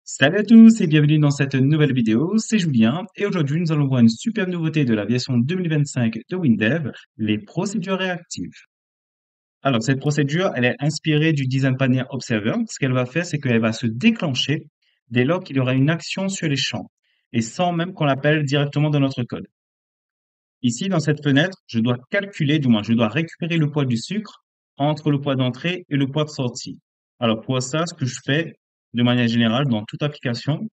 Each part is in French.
Salut à tous et bienvenue dans cette nouvelle vidéo, c'est Julien et aujourd'hui nous allons voir une superbe nouveauté de la version 2025 de WinDev, les procédures réactives. Alors cette procédure, elle est inspirée du Design Panel Observer. Ce qu'elle va faire, c'est qu'elle va se déclencher dès lors qu'il y aura une action sur les champs et sans même qu'on l'appelle directement dans notre code. Ici, dans cette fenêtre, je dois calculer, du moins je dois récupérer le poids du sucre entre le poids d'entrée et le poids de sortie. Alors pour ça, ce que je fais de manière générale dans toute application,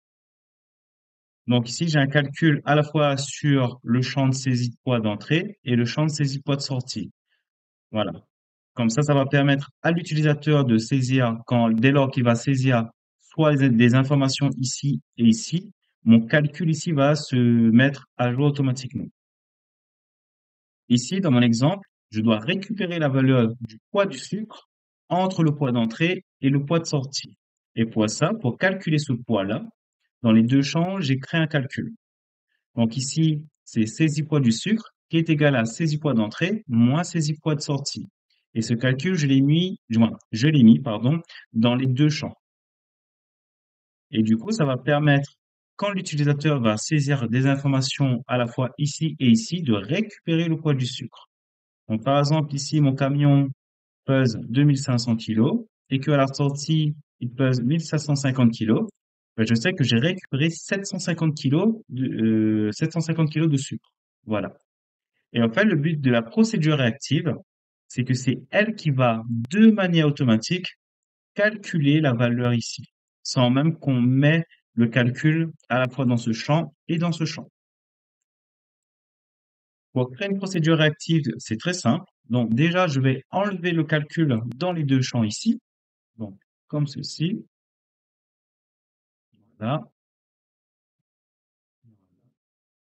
donc ici, j'ai un calcul à la fois sur le champ de saisie de poids d'entrée et le champ de saisie de poids de sortie. Voilà. Comme ça va permettre à l'utilisateur de saisir, dès lors qu'il va saisir soit des informations ici et ici, mon calcul ici va se mettre à jour automatiquement. Ici, dans mon exemple, je dois récupérer la valeur du poids du sucre entre le poids d'entrée et le poids de sortie. Et pour ça, pour calculer ce poids-là, dans les deux champs, j'ai créé un calcul. Donc ici, c'est saisie poids du sucre qui est égal à saisie poids d'entrée moins saisie poids de sortie. Et ce calcul, je l'ai mis, pardon, dans les deux champs. Et du coup, ça va permettre, quand l'utilisateur va saisir des informations à la fois ici et ici, de récupérer le poids du sucre. Donc, par exemple, ici, mon camion pèse 2500 kg et qu'à la sortie, il pèse 1750 kg. Ben, je sais que j'ai récupéré 750 kg de sucre. Voilà. Et en fait, le but de la procédure réactive, c'est que c'est elle qui va, de manière automatique, calculer la valeur ici, sans même qu'on met le calcul à la fois dans ce champ et dans ce champ. Pour créer une procédure réactive, c'est très simple. Donc déjà, je vais enlever le calcul dans les deux champs ici. Donc, comme ceci. Voilà.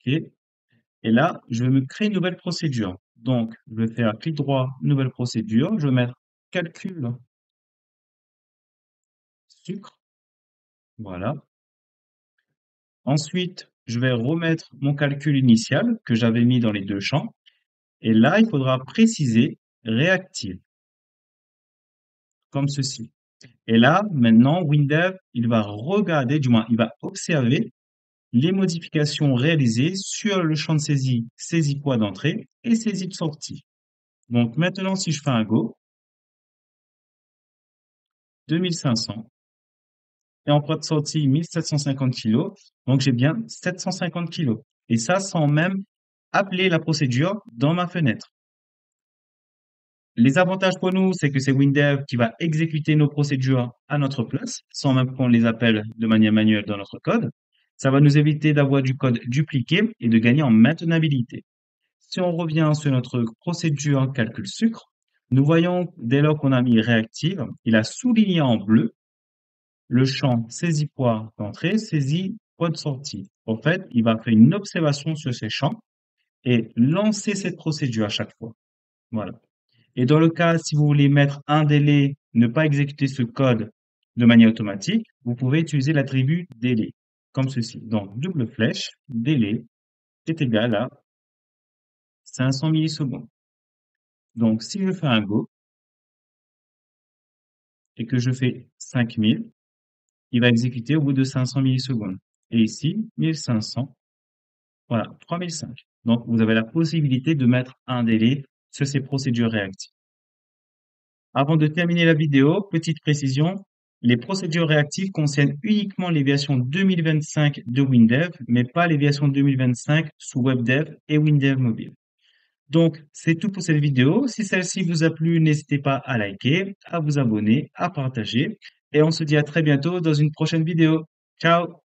OK. Et là, je vais me créer une nouvelle procédure. Donc, je vais faire clic droit, nouvelle procédure. Je vais mettre calcul sucre. Voilà. Ensuite, je vais remettre mon calcul initial que j'avais mis dans les deux champs. Et là, il faudra préciser réactive, comme ceci. Et là, maintenant, WinDev, il va regarder, du moins, il va observer les modifications réalisées sur le champ de saisie poids d'entrée et saisie de sortie. Donc maintenant, si je fais un Go, 2500, et en poids de sortie, 1750 kg, donc j'ai bien 750 kg. Et ça, sans même appeler la procédure dans ma fenêtre. Les avantages pour nous, c'est que c'est WinDev qui va exécuter nos procédures à notre place, sans même qu'on les appelle de manière manuelle dans notre code. Ça va nous éviter d'avoir du code dupliqué et de gagner en maintenabilité. Si on revient sur notre procédure calcul sucre, nous voyons dès lors qu'on a mis réactive, il a souligné en bleu le champ saisie poids d'entrée, saisie poids de sortie. En fait, il va faire une observation sur ces champs et lancer cette procédure à chaque fois. Voilà. Et dans le cas, si vous voulez mettre un délai, ne pas exécuter ce code de manière automatique, vous pouvez utiliser l'attribut délai, comme ceci. Donc, double flèche, délai est égal à 500 millisecondes. Donc, si je fais un Go et que je fais 5000, il va exécuter au bout de 500 millisecondes. Et ici, 1500, voilà, 3005. Donc, vous avez la possibilité de mettre un délai sur ces procédures réactives. Avant de terminer la vidéo, petite précision, les procédures réactives concernent uniquement les versions 2025 de WinDev, mais pas les versions 2025 sous WebDev et WinDev Mobile. Donc, c'est tout pour cette vidéo. Si celle-ci vous a plu, n'hésitez pas à liker, à vous abonner, à partager. Et on se dit à très bientôt dans une prochaine vidéo. Ciao!